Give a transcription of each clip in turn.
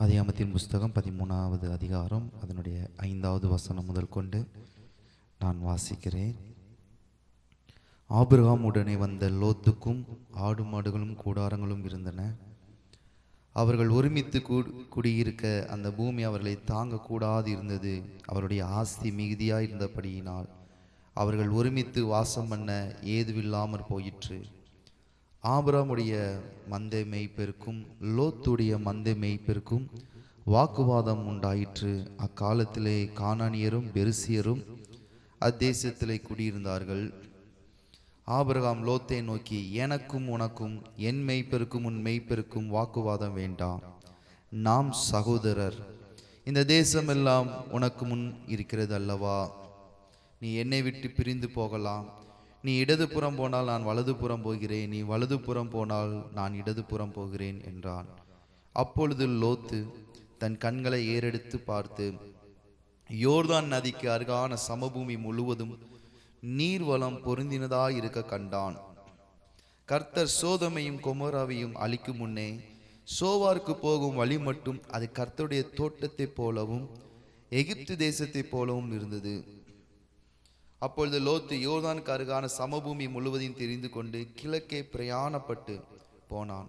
ஆதியாகமத்தின் புஸ்தகம் 13வது அதிகாரம் அதனுடைய 5வது வசனம் முதல் கொண்டு நான் வாசிக்கிறேன். ஆபிரகாம் உடனே வந்த லோத்துக்கும் ஆடு மாடுகளும் கூடாரங்களும் இருந்தன. அவர்கள் ஒருமித்து குடியிருக்க அந்த பூமி அவர்களை தாங்கக்கூடாது இருந்தது. அவருடைய ஆஸ்தி மிகுதியாய் இருந்தபடியினால் அவர்கள் ஒருமித்து வாசம் பண்ண ஏதுவில்லாமற் போயிற்று. ஆபிரகாமுடைய மந்தை மேய்ப்பெருக்கும் லோத்துடைய மந்தை மேய்ப்பெருக்கும் வாக்குவாதம் உண்டாயிற்று. அக்காலத்திலே கானானியரும் பெருசியரும் அத்தேசத்திலே குடியிருந்தார்கள். ஆபிரகாம் லோத்தை நோக்கி, எனக்கும் உனக்கும் என் மெய்ப்பெருக்கும் உன் மெய்ப்பெருக்கும் வாக்குவாதம் வேண்டாம், நாம் சகோதரர். இந்த தேசமெல்லாம் உனக்கு முன் இருக்கிறது அல்லவா? நீ என்னை விட்டு பிரிந்து போகலாம். நீ இடதுபுறம் போனால் நான் வலதுபுறம் போகிறேன், நீ வலதுபுறம் போனால் நான் இடதுபுறம் போகிறேன் என்றான். அப்பொழுது லோத்து தன் கண்களை ஏறெடுத்து பார்த்து யோர்தான் நதிக்கு அருகான சமபூமி முழுவதும் நீர்வளம் பொருந்தினதாய் இருக்க கண்டான். கர்த்தர் சோதமையும் கொமோராவையும் அழிக்கும் முன்னே சோவாருக்கு போகும் வழி மட்டும் அது கர்த்தருடைய தோட்டத்தை போலவும் எகிப்து தேசத்தை போலவும் இருந்தது. அப்பொழுது லோத்து யோர்தானுக்கு அருகான சமபூமி முழுவதையும் தெரிந்து கொண்டு கிழக்கே பிரயாணப்பட்டு போனான்.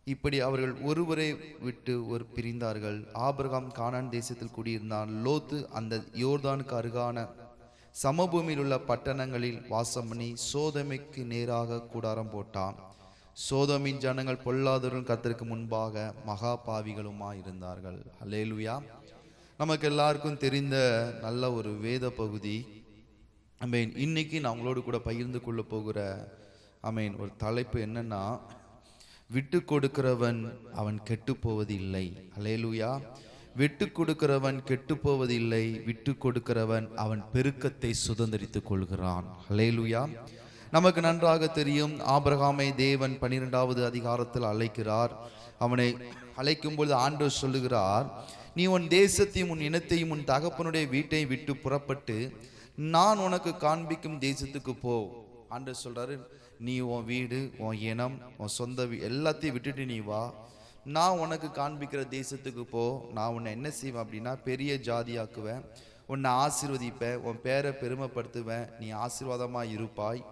இப்படி அவர்கள் ஒருவரை விட்டு ஒரு பிரிந்தார்கள். ஆபிரகாம் கானான் தேசத்தில் குடியிருந்தான். லோத்து அந்த யோர்தானுக்கு அருகான சமபூமியில் உள்ள பட்டணங்களில் வாசம் பண்ணி சோதமைக்கு நேராக கூடாரம் போட்டான். சோதமின் ஜனங்கள் பொல்லாதவர்கள் கர்த்தருக்கு முன்பாக மகா பாவிகளுமாய் இருந்தார்கள். அல்லேலூயா. நமக்கு எல்லாருக்கும் தெரிந்த நல்ல ஒரு வேத பகுதி. இன்னைக்கு நான் உங்களோடு கூட பகிர்ந்து கொள்ள போகிற ஒரு தலைப்பு என்னன்னா, விட்டு கொடுக்கிறவன் அவன் கெட்டு போவது இல்லை. அல்லேலூயா. விட்டு கொடுக்கிறவன் கெட்டு போவது இல்லை, விட்டு கொடுக்கிறவன் அவன் பெருக்கத்தை சுதந்திரித்துக் கொள்கிறான். அல்லேலூயா. நமக்கு நன்றாக தெரியும், ஆபிரகாமை தேவன் 12வது அதிகாரத்தில் அழைக்கிறார். அவனை அழைக்கும் பொழுது ஆண்டவர் சொல்லுகிறார், நீ உன் தேசத்தையும் உன் இனத்தையும் உன் தகப்பனுடைய வீட்டையும் விட்டு புறப்பட்டு நான் உனக்கு காண்பிக்கும் தேசத்துக்கு போ. ஆண்டவர் சொல்றாரு, நீ உன் வீடு, உன் இனம், உன் சொந்த எல்லாத்தையும் விட்டுட்டு நீ வா, நான் உனக்கு காண்பிக்கிற தேசத்துக்கு போ. நான் உன்னை என்ன செய்வேன் அப்படின்னா, பெரிய ஜாதியாக்குவேன், உன்னை ஆசீர்வதிப்பேன், உன் பேரை பெருமைப்படுத்துவேன், நீ ஆசீர்வாதமா இருப்பாய்.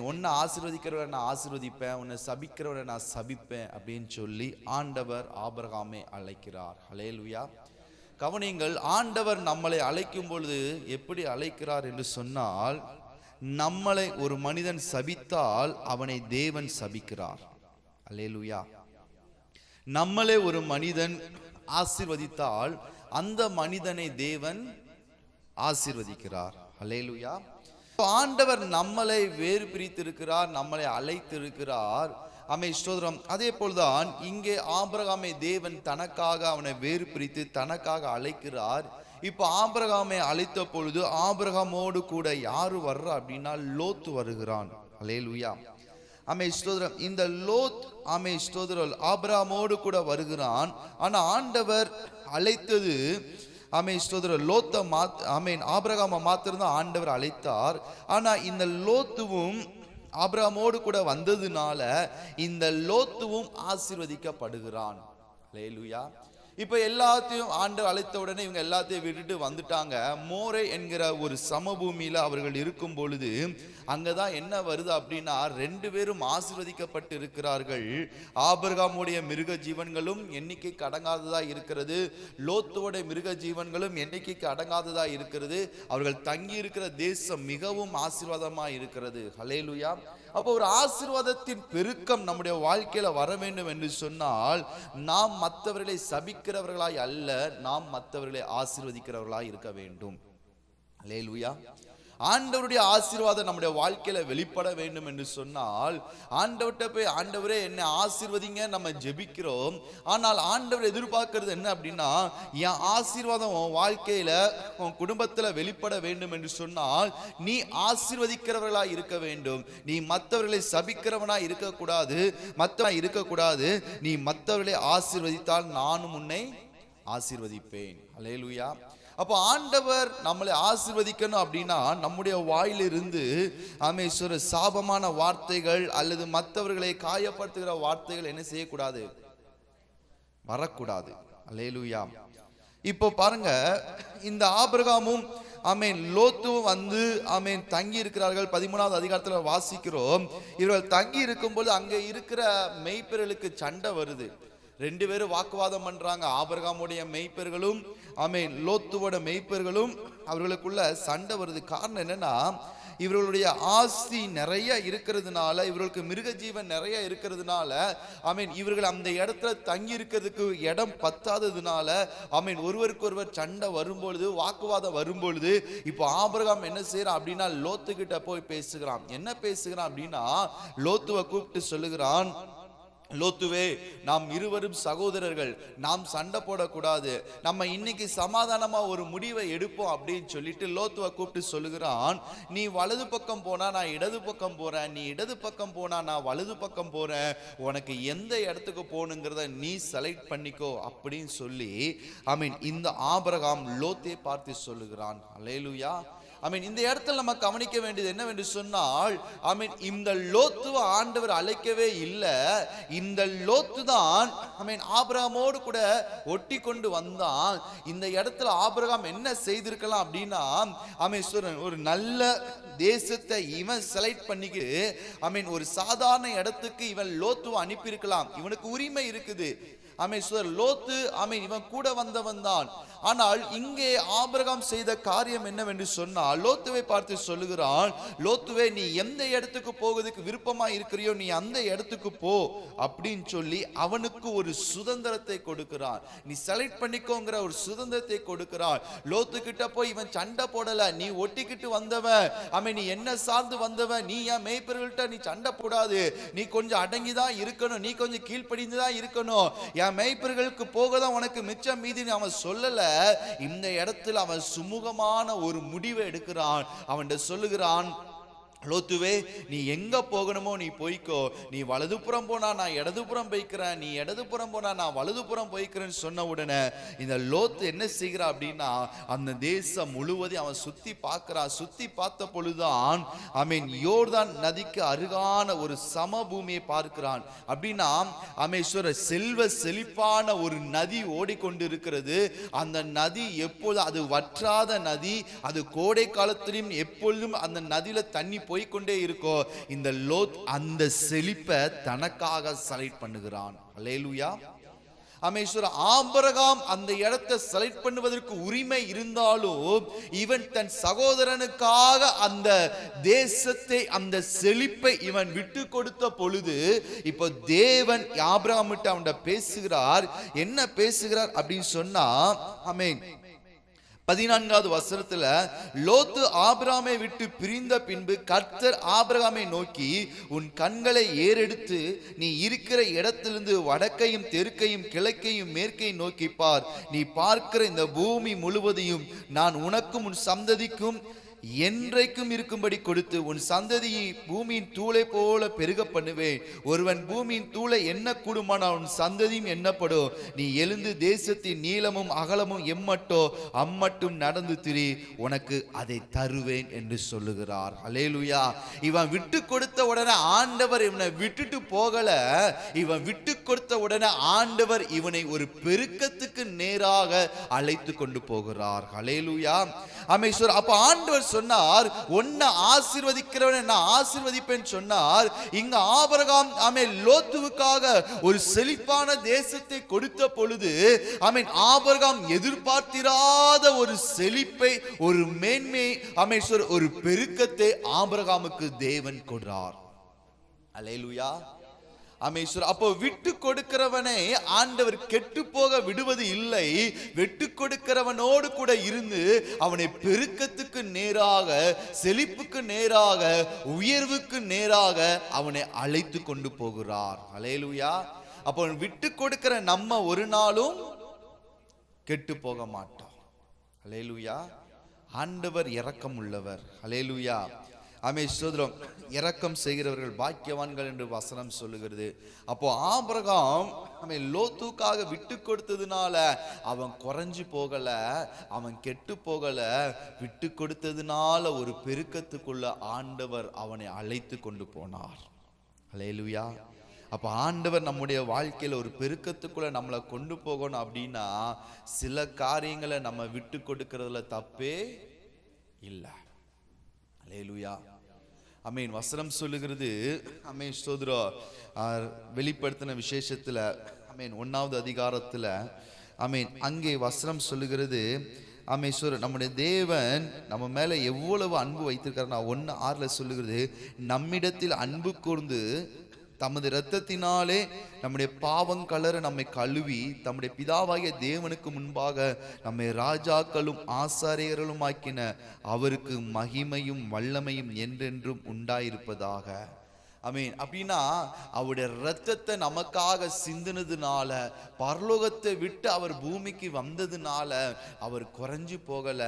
உன்னை ஆசீர்வதிக்கிறவரை நான் ஆசீர்வதிப்பேன், உன்னை சபிக்கிறவரை நான் சபிப்பேன் அப்படின்னு சொல்லி ஆண்டவர் ஆபிரகாமை அழைக்கிறார். அல்லேலூயா. கவனிங்கள், ஆண்டவர் நம்மளை அழைக்கும் பொழுது எப்படி அழைக்கிறார் என்று சொன்னால், நம்மளை ஒரு மனிதன் சபித்தால் அவனை தேவன் சபிக்கிறார். அல்லேலூயா. நம்மளை ஒரு மனிதன் ஆசீர்வதித்தால் அந்த மனிதனை தேவன் ஆசீர்வதிக்கிறார். அல்லேலூயா. ஆண்டவர் நம்மளை வேறு பிரித்திருக்கிறார், நம்மளை அழைத்திருக்கிறார். ஸ்தோத்திரம். அதே போல்தான் இங்கே ஆபிரகாமை தேவன் தனக்காக அவனை வேறு பிரித்து தனக்காக அழைக்கிறார். இப்ப ஆபிரகாமை அழைத்த பொழுது ஆபிரகாமோடு கூட யாரு வர்ற அப்படின்னா லோத்து வருகிறான். அல்லேலூயா. ஸ்தோத்திரம். இந்த லோத் ஸ்தோத்திரம் ஆபிரகாமோடு கூட வருகிறான். ஆனா ஆண்டவர் அழைத்தது ஸ்தோத்திரம் லோத்தை ஆபிரகாமை மாத்திருந்தான் ஆண்டவர் அழைத்தார். ஆனா இந்த லோத்துவும் ஆபிரகாமோடு கூட வந்ததுனால இந்த லோத்துவும் ஆசீர்வதிக்கப்படுகிறான். அல்லேலூயா. இப்ப எல்லாத்தையும் ஆண்டவர் அழைத்த உடனே இவங்க எல்லாத்தையும் விட்டுட்டு வந்துட்டாங்க. மோரே என்கிற ஒரு சமபூமியில அவர்கள் இருக்கும் பொழுது அங்கதான் என்ன வருது அப்படின்னா, 2 பேரும் ஆசீர்வதிக்கப்பட்டு இருக்கிறார்கள். ஆபிரகாமுடைய மிருக ஜீவன்களும் எண்ணிக்கைக்கு அடங்காததா இருக்கிறது, லோத்துவோட மிருக ஜீவன்களும் எண்ணிக்கைக்கு அடங்காததா இருக்கிறது. அவர்கள் தங்கி இருக்கிற தேசம் மிகவும் ஆசீர்வாதமா இருக்கிறது. அல்லேலூயா. அப்போ ஒரு ஆசீர்வாதத்தின் பெருக்கம் நம்முடைய வாழ்க்கையில வர வேண்டும் என்று சொன்னால், நாம் மற்றவர்களை சபிக்கிறவர்களாய் அல்ல, நாம் மற்றவர்களை ஆசீர்வதிக்கிறவர்களாய் இருக்க வேண்டும். அல்லேலூயா. ஆண்டவருடைய ஆசீர்வாதம் நம்முடைய வாழ்க்கையில வெளிப்பட வேண்டும் என்று சொன்னால், ஆண்டவர்கிட்ட போய் ஆண்டவரே என்னை ஆசீர்வதிங்க நம்ம ஜெபிக்கிறோம். ஆனால் ஆண்டவர் எதிர்பார்க்கிறது என்ன அப்படின்னா, என் ஆசீர்வாதம் உன் வாழ்க்கையில உன் குடும்பத்துல வெளிப்பட வேண்டும் என்று சொன்னால் நீ ஆசீர்வதிக்கிறவர்களாய் இருக்க வேண்டும். நீ மற்றவர்களை சபிக்கிறவனாய் இருக்கக்கூடாது. நீ மற்றவர்களை ஆசீர்வதித்தால் நானும் உன்னை ஆசீர்வதிப்பேன். அல்லேலூயா. அப்போ ஆண்டவர் நம்மளை ஆசீர்வதிக்கணும் அப்படின்னா நம்முடைய வாயிலிருந்து சாபமான வார்த்தைகள் அல்லது மற்றவர்களை காயப்படுத்துகிற வார்த்தைகள் என்ன செய்யக்கூடாது, வரக்கூடாது. அல்லேலூயா. இப்போ பாருங்க, இந்த ஆபிரகாமும் ஆமென் லோத்துவும் வந்து ஆமென் தங்கி இருக்கிறார்கள். 13வது அதிகாரத்தில் வாசிக்கிறோம், இவர்கள் தங்கி இருக்கும்போது அங்க இருக்கிற மெய்ப்பெர்களுக்கு சண்டை வருது. 2 பேரும் வாக்குவாதம் பண்றாங்க. ஆபிரகாமுடைய மெய்ப்பெர்களும் ஆமென் லோத்துவோட மெய்ப்பெர்களும் அவர்களுக்குள்ள சண்டை வருது. காரணம் என்னன்னா, இவர்களுடைய ஆஸ்தி நிறைய இருக்கிறதுனால, இவர்களுக்கு மிருக ஜீவன் நிறைய இருக்கிறதுனால ஆமென் இவர்கள் அந்த இடத்துல தங்கி இருக்கிறதுக்கு இடம் பத்தாததுனால ஆமென் ஒருவருக்கு ஒருவர் சண்டை வரும்பொழுது, வாக்குவாதம் வரும்பொழுது, இப்போ ஆபிரகாம் என்ன செய்யறான் அப்படின்னா லோத்து கிட்ட போய் பேசுகிறான். என்ன பேசுகிறான் அப்படின்னா, லோத்துவை கூப்பிட்டு சொல்லுகிறான், லோத்துவே, நாம் இருவரும் சகோதரர்கள், நாம் சண்டை போடக்கூடாது, நம்ம இன்னைக்கு சமாதானமா ஒரு முடிவை எடுப்போம் அப்படின்னு சொல்லிட்டு லோத்துவை கூப்பிட்டு சொல்லுகிறான், நீ வலது பக்கம் போனா நான் இடது பக்கம் போறேன், நீ இடது பக்கம் போனா நான் வலது பக்கம் போறேன், உனக்கு எந்த இடத்துக்கு போகணுங்கிறத நீ செலக்ட் பண்ணிக்கோ அப்படின்னு சொல்லி ஆமீன் இந்த ஆபிரகாம் லோத்தை பார்த்து சொல்லுகிறான். அல்லேலூயா. இந்த இடத்துல நம்ம கவனிக்க வேண்டியது என்னவென்று சொன்னால், இந்த லோத்துவை ஆண்டவர் அழைக்கவே இல்லை. இந்த லோத்து தான் ஆபிரகாமோடு கூட ஒட்டி கொண்டு வந்தான். இந்த இடத்துல ஆபிரகாம் என்ன செய்திருக்கலாம் அப்படின்னா, ஒரு நல்ல தேசத்தை இவன் செலக்ட் பண்ணிக்கிட்டு ஒரு சாதாரண இடத்துக்கு இவன் லோத்துவை அனுப்பியிருக்கலாம். இவனுக்கு உரிமை இருக்குது. லோத்து இவன் கூட வந்தவன் தான். ஆனால் இங்கே ஆபிரகாம் செய்த காரியம் என்னவென்று சொன்னால், லோத்துவை பார்த்து சொல்லுகிறான், லோத்துவே, நீ எந்த இடத்துக்கு போவதற்கு விருப்பமா இருக்கிறியோ நீ அந்த இடத்துக்கு போ அப்படின்னு சொல்லி அவனுக்கு ஒரு சுதந்திரத்தை கொடுக்கிறான். நீ செலக்ட் பண்ணிக்கோங்கிற ஒரு சுதந்திரத்தை கொடுக்கிறான். லோத்து கிட்ட போய் இவன் சண்டை போடல, நீ ஒட்டிக்கிட்டு வந்தவன், நீ என்ன சார்ந்து வந்தவன், நீ என் மேய்ப்பர்கள்ட்ட நீ சண்டை போடாது, நீ கொஞ்சம் அடங்கிதான் இருக்கணும், நீ கொஞ்சம் கீழ்ப்படிந்துதான் இருக்கணும், என் மேய்ப்பர்களுக்கு போகதான் உனக்கு மிச்சம் மீதி அவன் சொல்லல. இந்த இடத்துல அவன் சுமூகமான ஒரு முடிவை எடுக்கிறான். அவன் சொல்லுகிறான், லோத்துவே, நீ எங்க போகணுமோ நீ போய்க்கோ, நீ வலதுபுறம் போனா நான் இடதுபுறம் போய்க்கிறேன், நீ இடதுபுறம் போனா நான் வலதுபுறம் போய்க்கிறேன்னு சொன்ன உடனே இந்த லோத்து என்ன செய்கிறான் அப்படின்னா, அந்த தேசம் முழுவதும் அவன் சுத்தி பார்க்கிறான். சுத்தி பார்த்த பொழுதுதான் யோர்தான் நதிக்கு அருகான ஒரு சமபூமியை பார்க்கிறான். அப்படின்னா செல்வ செழிப்பான ஒரு நதி ஓடிக்கொண்டு இருக்கிறது. அந்த நதி எப்போது, அது வற்றாத நதி, அது கோடை காலத்திலும் எப்பொழுதும் அந்த நதியில தண்ணி போய்கொண்டே இருக்கோ. இந்த லோத் அந்த செழிப்பை தனக்காக செலக்ட் பண்ணுகிறான். அல்லேலூயா. ஆபிரகாம் அந்த இடத்தை செலக்ட் பண்ணுவதற்கு உரிமை இருந்தாலும், இவன் தன் சகோதரனுக்காக அந்த தேசத்தை, அந்த செழிப்பை இவன் விட்டு கொடுத்த பொழுது, இப்போ தேவன் ஆபிரகாம் கிட்ட அவன் பேசுகிறார். என்ன பேசுகிறார் அப்படின்னு சொன்னா, ஆமென் 14வது வசனத்துல, லோத்து ஆபிரகாமை விட்டு பிரிந்த பின்பு கர்த்தர் ஆபிரகாமை நோக்கி, உன் கண்களை ஏறெடுத்து நீ இருக்கிற இடத்திலிருந்து வடக்கையும் தெற்கையும் கிழக்கையும் மேற்கையும் நோக்கி பார். நீ பார்க்கிற இந்த பூமி முழுவதையும் நான் உனக்கும் உன் சந்ததிக்கும் என்றைக்கும் இருக்கும்படி கொடுத்து உன் சந்ததியை பூமியின் தூளை போல பெருக பண்ணுவேன். ஒருவன் பூமியின் தூளை எண்ண கூடுமானால் உன் சந்ததியும் எண்ணப்படும். நீ எழுந்து தேசத்தின் நீளமும் அகலமும் எம்மட்டோ அம்மட்டும் நடந்து திரி, உனக்கு அதை தருவேன் என்று சொல்லுகிறார். அல்லேலூயா. இவன் விட்டு கொடுத்த உடனே ஆண்டவர் இவனை விட்டுட்டு போகல. இவன் விட்டு கொடுத்த உடனே ஆண்டவர் இவனை ஒரு பெருக்கத்துக்கு நேராக அழைத்து கொண்டு போகிறார். அல்லேலூயா. அப்ப ஆண்டவர் சொன்னார், உன்னை ஆசீர்வதிக்கிறவனை நான் ஆசீர்வதிப்பேன் சொன்னார். இங்க ஆபிரகாம் லோத்துவுக்காக ஒரு செழிப்பான தேசத்தை கொடுத்த பொழுது ஆபிரகாம் எதிர்பார்த்திராத ஒரு செழிப்பை, ஒரு மேன்மை, ஒரு பெருக்கத்தை ஆபிரகாமுக்கு தேவன் கொடுத்தார். அல்லேலூயா. அப்போ விட்டு கொடுக்கிறவனை ஆண்டவர் கெட்டு போக விடுவது இல்லை. விட்டு கொடுக்கிறவனோடு கூட இருந்து அவனை பெருக்கத்துக்கு நேராக, செழிப்புக்கு நேராக, உயர்வுக்கு நேராக அவனை அழைத்து கொண்டு போகிறார். அல்லேலூயா. அப்போ விட்டு கொடுக்கிற நம்ம ஒரு நாளும் கெட்டு போக மாட்டோம். அல்லேலூயா. ஆண்டவர் இரக்கம் உள்ளவர். அல்லேலூயா. சோதரம், இரக்கம் செய்கிறவர்கள் பாக்கியவான்கள் என்று வசனம் சொல்லுகிறது. அப்போ ஆபிரகாம் லோத்துக்காக விட்டு கொடுத்ததுனால அவன் குறைஞ்சு போகல, அவன் கெட்டு போகல. விட்டு கொடுத்ததுனால ஒரு பெருக்கத்துக்குள்ள ஆண்டவர் அவனை அழைத்து கொண்டு போனார். அல்லேலூயா. அப்ப ஆண்டவர் நம்முடைய வாழ்க்கையில ஒரு பெருக்கத்துக்குள்ள நம்மளை கொண்டு போகணும் அப்படின்னா சில காரியங்களை நம்ம விட்டு கொடுக்கறதுல தப்பே இல்லை. அல்லேலூயா. ஆமென். வசனம் சொல்லுகிறது, ஆமென், ஸ்தோத்திரம், வெளிப்படுத்தின விசேஷத்துல, ஆமென், 1வது அதிகாரத்துல, ஆமென், அங்கே வசனம் சொல்லுகிறது, ஆமென், நம்முடைய தேவன் நம்ம மேல எவ்வளவு அன்பு வைத்திருக்காருன்னா 1:6 சொல்லுகிறது, நம்மிடத்தில் அன்பு கூர்ந்து தமது இரத்தத்தினாலே நம்முடைய பாவங்களற நம்மை கழுவி தம்முடைய பிதாவாகிய தேவனுக்கு முன்பாக நம்மை ராஜாக்களும் ஆசாரியர்களும் ஆக்கின அவருக்கு மகிமையும் வல்லமையும் என்றென்றும் உண்டாயிருப்பதாக. ஆமென். அப்படின்னா அவருடைய இரத்தத்தை நமக்காக சிந்தினதுனால, பரலோகத்தை விட்டு அவர் பூமிக்கு வந்ததுனால அவர் குறைஞ்சு போகல.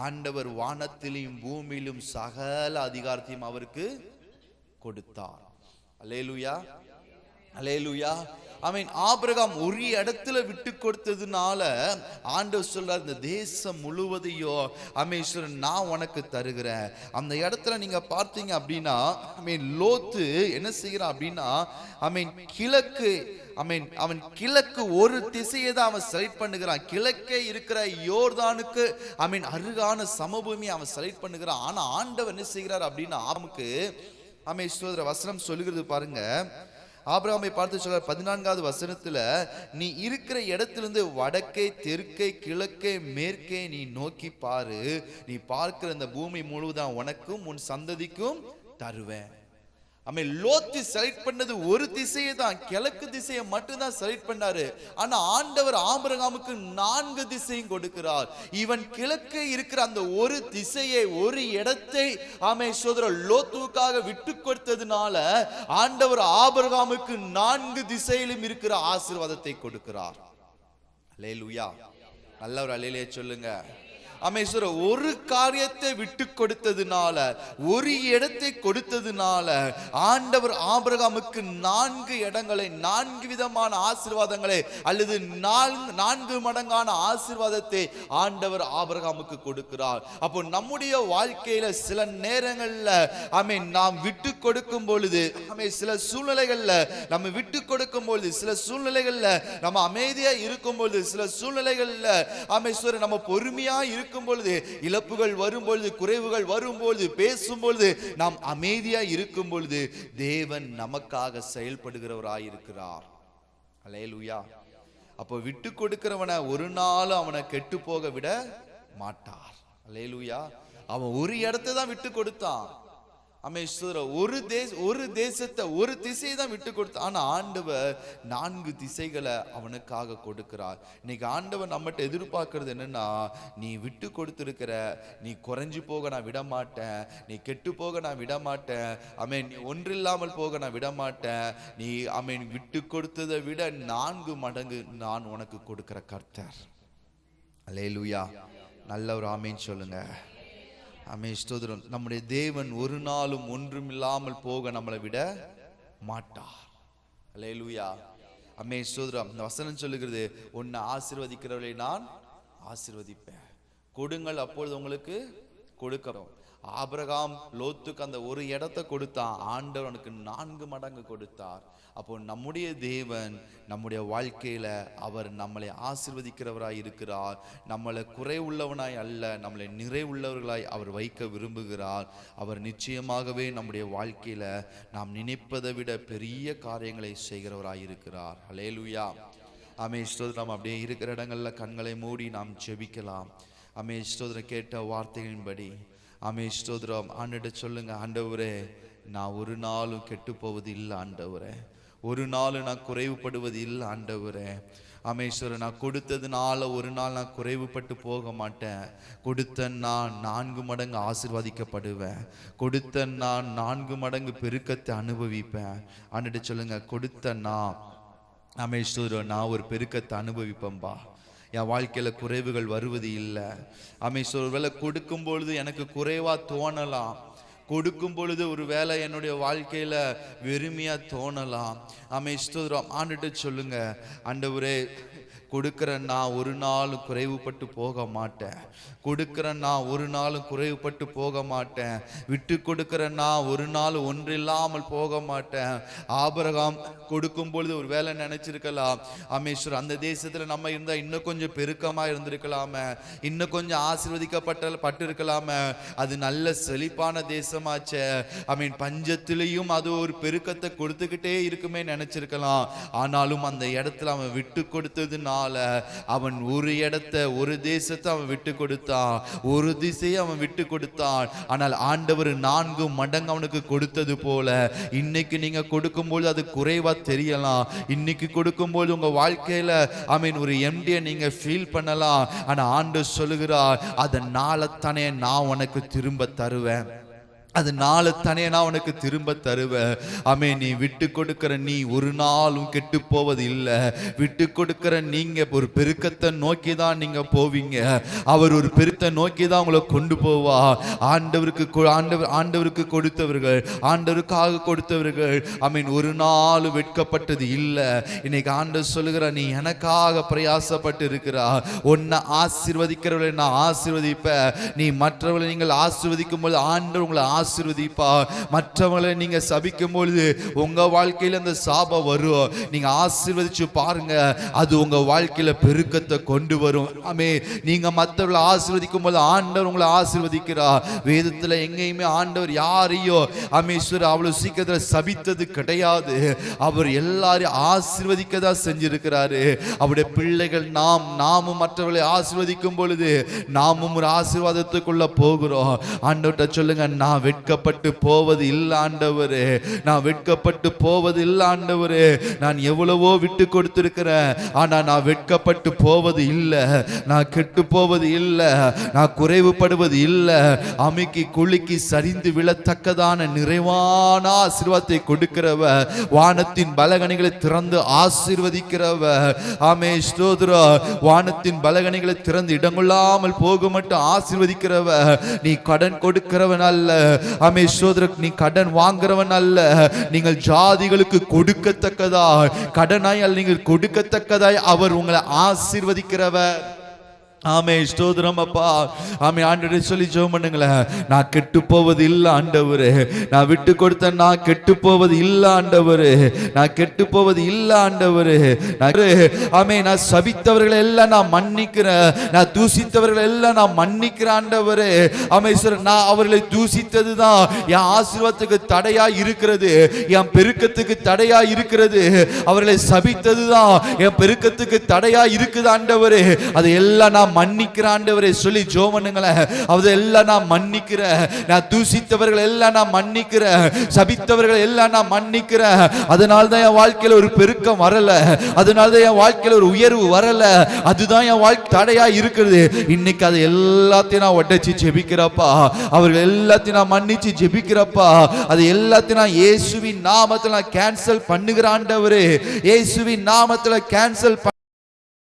ஆண்டவர் வானத்திலும் பூமியிலும் சகல அதிகாரத்தையும் அவருக்கு கொடுத்தார். அல்லேலூயா, அல்லேலூயா. ஆமென். ஆபிரகாம் ஒரு இடத்துல விட்டு கொடுத்ததுனால ஆண்டவர் சொல்றார், இந்த தேசம் முழுவதையும் ஆமென் நான் உனக்கு தருகிறேன். அந்த இடத்துல நீங்க பார்த்தீங்க அப்படின்னா, ஆமென், லோத்து என்ன செய்யறான் அப்படின்னா, ஆமென், கிழக்கு, ஆமென், அவன் கிழக்கு ஒரு திசையை தான் அவன் செலக்ட் பண்ணுகிறான். கிழக்கே இருக்கிற யோர்தானுக்கு, ஆமென், அருகான சமபூமி அவன் செலக்ட் பண்ணுகிறான். ஆனா ஆண்டவர் என்ன செய்கிறார் அப்படின்னா, அவனுக்கு, ஆமென், சகோதர, வசனம் சொல்லுகிறது பாருங்க. ஆபிரகாமை பார்த்து சொல்ற 14வது வசனத்துல, நீ இருக்கிற இடத்திலிருந்து வடக்கே, தெற்கே, கிழக்கே, மேற்கே நீ நோக்கி பாரு, நீ பார்க்கிற இந்த பூமி முழுவதும் உனக்கும் உன் சந்ததிக்கும் தருவேன். ஆமென். லோத்து செலக்ட் பண்ணது ஒரு திசையை தான், கிழக்கு திசையை மட்டும்தான் செலக்ட் பண்ணாரு. ஆனா ஆண்டவர் ஆபிரகாமுக்கு 4 திசையும் கொடுக்கிறார். இவன் கிழக்கு இருக்கிற அந்த ஒரு திசையை, ஒரு இடத்தை, ஆமென், சகோதரர், லோத்துவுக்காக விட்டு கொடுத்ததுனால ஆண்டவர் ஆபிரகாமுக்கு 4 திசையிலும் இருக்கிற ஆசீர்வாதத்தை கொடுக்கிறார். அல்லேலூயா. நல்ல ஒரு அல்லேலூயா சொல்லுங்க. ஆமென். ஒரு காரியத்தை விட்டு கொடுத்ததுனால, ஒரு இடத்தை கொடுத்ததுனால ஆண்டவர் ஆபிரகாமுக்கு 4 இடங்களை, 4 விதமான ஆசீர்வாதங்களை, அல்லது 4 மடங்கான ஆசீர்வாதத்தை ஆண்டவர் ஆபிரகாமுக்கு கொடுக்கிறார். அப்போ நம்முடைய வாழ்க்கையில சில நேரங்கள்ல, ஆமென், நாம் விட்டு கொடுக்கும் பொழுது, ஆமென், சில சூழ்நிலைகள்ல நம்ம விட்டு கொடுக்கும் பொழுது, சில சூழ்நிலைகள்ல நம்ம அமைதியா இருக்கும் பொழுது, சில சூழ்நிலைகள்ல, ஆமென், நம்ம பொறுமையா இருக்கும் பொழுது, இழப்புகள் வரும் பொழுது, குறைவுகள் வரும் பொழுது, பேசும் பொழுது, நாம் அமைதியா இருக்கும் பொழுது தேவன் நமக்காக செயல்படுகிறவராய் இருக்கிறார். அல்லேலூயா. அப்போ விட்டு கொடுக்கிறவனை ஒரு நாளும் அவனை கெட்டு போக விட மாட்டார். அல்லேலூயா. அவன் ஒரு இடத்தை தான் விட்டு கொடுத்தான். ஆமென். ஒரு தேசத்தை, ஒரு திசையை தான் விட்டு கொடுத்தான். ஆனா ஆண்டவர் 4 திசைகளை அவனுக்காக கொடுக்கிறார். இன்னைக்கு ஆண்டவர் நம்மகிட்ட எதிர்பார்க்கிறது என்னன்னா, நீ விட்டு கொடுத்திருக்கிற, நீ குறைஞ்சு போக நான் விட மாட்டேன், நீ கெட்டு போக நான் விட மாட்டேன், ஆமென், நீ ஒன்றில்லாமல் போக நான் விட மாட்டேன், நீ, ஆமென், விட்டு கொடுத்ததை விட 4 மடங்கு நான் உனக்கு கொடுக்கிற கர்த்தர். அல்லேலூயா. நல்ல ஒரு ஆமென் சொல்லுங்க. ஆமென். ஸ்தோத்திரம். நம்முடைய தேவன் ஒரு நாளும் ஒன்றுமில்லாமல் போக நம்மளை விட மாட்டார். அல்லேலூயா. ஆமென். ஸ்தோத்திரம். இந்த வசனம் சொல்லுகிறது, உன்னை ஆசீர்வதிக்கிறவர்களை நான் ஆசீர்வதிப்பேன், கொடுங்கள் அப்பொழுது உங்களுக்கு கொடுக்கிறோம். ஆபிரகாம் லோத்துக்கு அந்த ஒரு இடத்தை கொடுத்தான், ஆண்டவர் அவனுக்கு 4 மடங்கு கொடுத்தார். அப்போ நம்முடைய தேவன் நம்முடைய வாழ்க்கையில அவர் நம்மளை ஆசீர்வதிக்கிறவராய் இருக்கிறார். நம்மளை குறை உள்ளவனாய் அல்ல, நம்மளை நிறை உள்ளவர்களாய் அவர் வைக்க விரும்புகிறார். அவர் நிச்சயமாகவே நம்முடைய வாழ்க்கையில நாம் நினைப்பதை விட பெரிய காரியங்களை செய்கிறவராய் இருக்கிறார். அல்லேலூயா. ஆமென். ஸ்தோத்திரம். அப்படியே இருக்கிற இடங்கள்ல கண்களை மூடி நாம் ஜெபிக்கலாம். ஆமென். ஸ்தோத்திரம். கேட்ட வார்த்தைகளின்படி, ஆமென், ஸ்தோத்திரம், ஆண்டவரே சொல்லுங்க, ஆண்டவரே, நான் ஒரு நாளும் கெட்டு போவது இல்லை ஆண்டவரே, ஒரு நாள் நான் குறைவுபடுவது இல்லை ஆண்டவரே. ஆமென். நான் கொடுத்ததுனால ஒரு நாள் நான் குறைவுபட்டு போக மாட்டேன். கொடுத்த நான் 4 மடங்கு ஆசீர்வதிக்கப்படுவேன். கொடுத்த நான் 4 மடங்கு பெருக்கத்தை அனுபவிப்பேன். ஆண்டவரே சொல்லுங்க, கொடுத்த நான், ஆமென், நான் ஒரு பெருக்கத்தை அனுபவிப்பேன்பா. என் வாழ்க்கையில குறைவுகள் வருவது இல்லை. ஆமென். ஒருவேளை கொடுக்கும் பொழுது எனக்கு குறைவா தோணலாம், கொடுக்கும் பொழுது ஒரு வேளை என்னுடைய வாழ்க்கையில வெறுமையா தோணலாம். ஆமென். ஸ்தோத்திரம். ஆண்டவரே சொல்லுங்க, ஆண்டவரே, கொடுக்கிற நான் ஒரு நாளும் குறைவுபட்டு போக மாட்டேன். கொடுக்கிற நான் ஒரு நாளும் குறைவுபட்டு போக மாட்டேன். விட்டு கொடுக்கிற நான் ஒரு நாள் ஒன்றில்லாமல் போக மாட்டேன். ஆபிரகாம் கொடுக்கும் பொழுது ஒரு வேலை நினைச்சிருக்கலாம், அமேஸ்வர் அந்த தேசத்துல நம்ம இருந்தா இன்னும் கொஞ்சம் பெருக்கமா இருந்திருக்கலாமே, இன்னும் கொஞ்சம் ஆசீர்வதிக்கப்பட்டு இருக்கலாமே, அது நல்ல செழிப்பான தேசமாச்சே, பஞ்சத்திலையும் அது ஒரு பெருக்கத்தை கொடுத்துக்கிட்டே இருக்குமே நினைச்சிருக்கலாம். ஆனாலும் அந்த இடத்துல அவன் விட்டு கொடுத்ததுனால அவன் ஒரு இடத்தை, ஒரு தேசத்தை அவன் விட்டு கொடுத்தான், ஒரு திசையை அவன் விட்டு கொடுத்தான். ஆனால் ஆண்டவர் 4 மடங்கு அவனுக்கு கொடுத்தது போல இன்னைக்கு நீங்க கொடுக்கும்போது அது குறைவா தெரியலாம். இன்னைக்கு கொடுக்கும்போது உங்க வாழ்க்கையில ஒரு எம்டியை நீங்க ஃபீல் பண்ணலாம். ஆனா ஆண்டவர் சொல்லுகிறார், அதனால தானே நான் உனக்கு திரும்ப தருவேன், அதனால தானே நான் உனக்கு திரும்ப தருவேன். நீ விட்டு கொடுக்கிற நீ ஒரு நாளும் கெட்டு போவது இல்லை. விட்டு கொடுக்கிற நீங்க ஒரு பெருக்கத்தை நோக்கி தான் நீங்க போவீங்க. அவர் ஒரு பெருக்கத்தை நோக்கி தான் உங்களை கொண்டு போவா. ஆண்டவருக்கு கொடுத்தவர்கள், ஆண்டவருக்காக கொடுத்தவர்கள் ஒரு நாள் வெட்கப்பட்டது இல்லை. இன்னைக்கு ஆண்டவர் சொல்லுகிற, நீ எனக்காக பிரயாசப்பட்டு இருக்கிறா, உன்னை ஆசீர்வதிக்கிறவர்களை நான் ஆசீர்வதிப்பேன். நீ மற்றவர்களை நீங்கள் ஆசீர்வதிக்கும் போது ஆண்டவர் உங்களை ஆசீர்வதிப்பா. மற்றவங்களை நீங்க சபிக்கும் பொழுது உங்க வாழ்க்கையில அந்த சாபம் வரும். நீங்க ஆசீர்வதிச்சு பாருங்க, அது உங்க வாழ்க்கையில பெருக்கத்தை கொண்டு வரும். நீங்க மற்றவர்களை ஆசீர்வதிக்கும் போது ஆண்டவர் உங்களை ஆசீர்வதிக்கிறார். வேதத்துல எங்கேயுமே ஆண்டவர் யாரையோ அவ்வளவு சீக்கிரத்துல சபித்தது கிடையாது. அவர் எல்லாரையும் ஆசீர்வதிக்கதா செஞ்சிருக்கிறாரு. அவருடைய பிள்ளைகள் நாமும் மற்றவர்களை ஆசீர்வதிக்கும் பொழுது நாமும் ஒரு ஆசீர்வாதத்துக்குள்ள போகிறோம். ஆண்டவர்கிட்ட சொல்லுங்க, நான் வெட்கப்பட்டு போவது இல்ல ஆண்டவரே, நான் வெட்கப்பட்டு போவது இல்ல ஆண்டவரே. நான் எவ்வளவோ விட்டு கொடுத்திருக்கிறேன், ஆனா நான் வெட்கப்பட்டு போவது இல்லை, நான் கெட்டு போவது இல்லை, நான் குறைவுபடுவது இல்லை. அமைக்கி குலுக்கி சரிந்து விழத்தக்கதான நிறைவான ஆசீர்வாதத்தை கொடுக்கிறவ, வானத்தின் பலகணிகளை திறந்து ஆசீர்வதிக்கிறவ. ஸ்தோத்திரம். வானத்தின் பலகணிகளை திறந்து இடங்கொள்ளாமல் போக மட்டும் ஆசீர்வதிக்கிறவ. நீ கடன் கொடுக்கிறவன் அல்ல, சோதரக் நீ கடன் வாங்குறவன் அல்ல. நீங்கள் ஜாதிகளுக்கு கொடுக்கத்தக்கதாய் கடனாய் அல்ல, நீங்கள் கொடுக்கத்தக்கதாய் அவர் உங்களை ஆசீர்வதிக்கிறவர். ஸ்தோத்திரம் அப்பா. ஆண்டவரே சொல்லி ஜெபம் பண்ணுங்களேன். நான் கெட்டு போவது இல்லை ஆண்டவரே, நான் விட்டு கொடுத்த நான் கெட்டு போவது இல்லை ஆண்டவரே, நான் கெட்டு போவது இல்லை ஆண்டவரே. நான் சபித்தவர்களை எல்லாம் நான் மன்னிக்கிறேன், நான் தூசித்தவர்களை எல்லாம் நான் மன்னிக்கிறேன் ஆண்டவரே. நான் அவர்களை தூசித்ததுதான் என் ஆசீர்வாதத்துக்கு தடையா இருக்கிறது, என் பெருக்கத்துக்கு தடையா இருக்கிறது. அவர்களை சபித்ததுதான் என் பெருக்கத்துக்கு தடையா இருக்குது ஆண்டவரே. அது எல்லாம் நான் மன்னிக்கிற ஆண்டவரே சொல்லி ஜெபம் பண்ணுங்களேன். அதெல்லாம் நான் மன்னிக்கிறேன், நான் தூசித்தவர்கள் எல்லாம் நான் மன்னிக்கிறேன், சபித்தவர்கள் எல்லாம் நான் மன்னிக்கிறேன். அதனால தான் என் வாழ்க்கையில ஒரு பெருக்கம் வரல, அதனால தான் என் வாழ்க்கையில ஒரு உயர்வு வரல, அதுதான் என் வாழ்க்கை தடையா இருக்குது. இன்னைக்கு அது எல்லாத்தையும் நான் உடைச்சு ஜெபிக்கிறப்பா, அவர்கள் எல்லாத்தையும் நான் மன்னிச்சு ஜெபிக்கிறப்பா. அது எல்லாத்தையும் நான் இயேசுவின் நாமத்தில் நான் கேன்சல் பண்ணுகிற ஆண்டவரே, இயேசுவின் நாமத்தில் கேன்சல்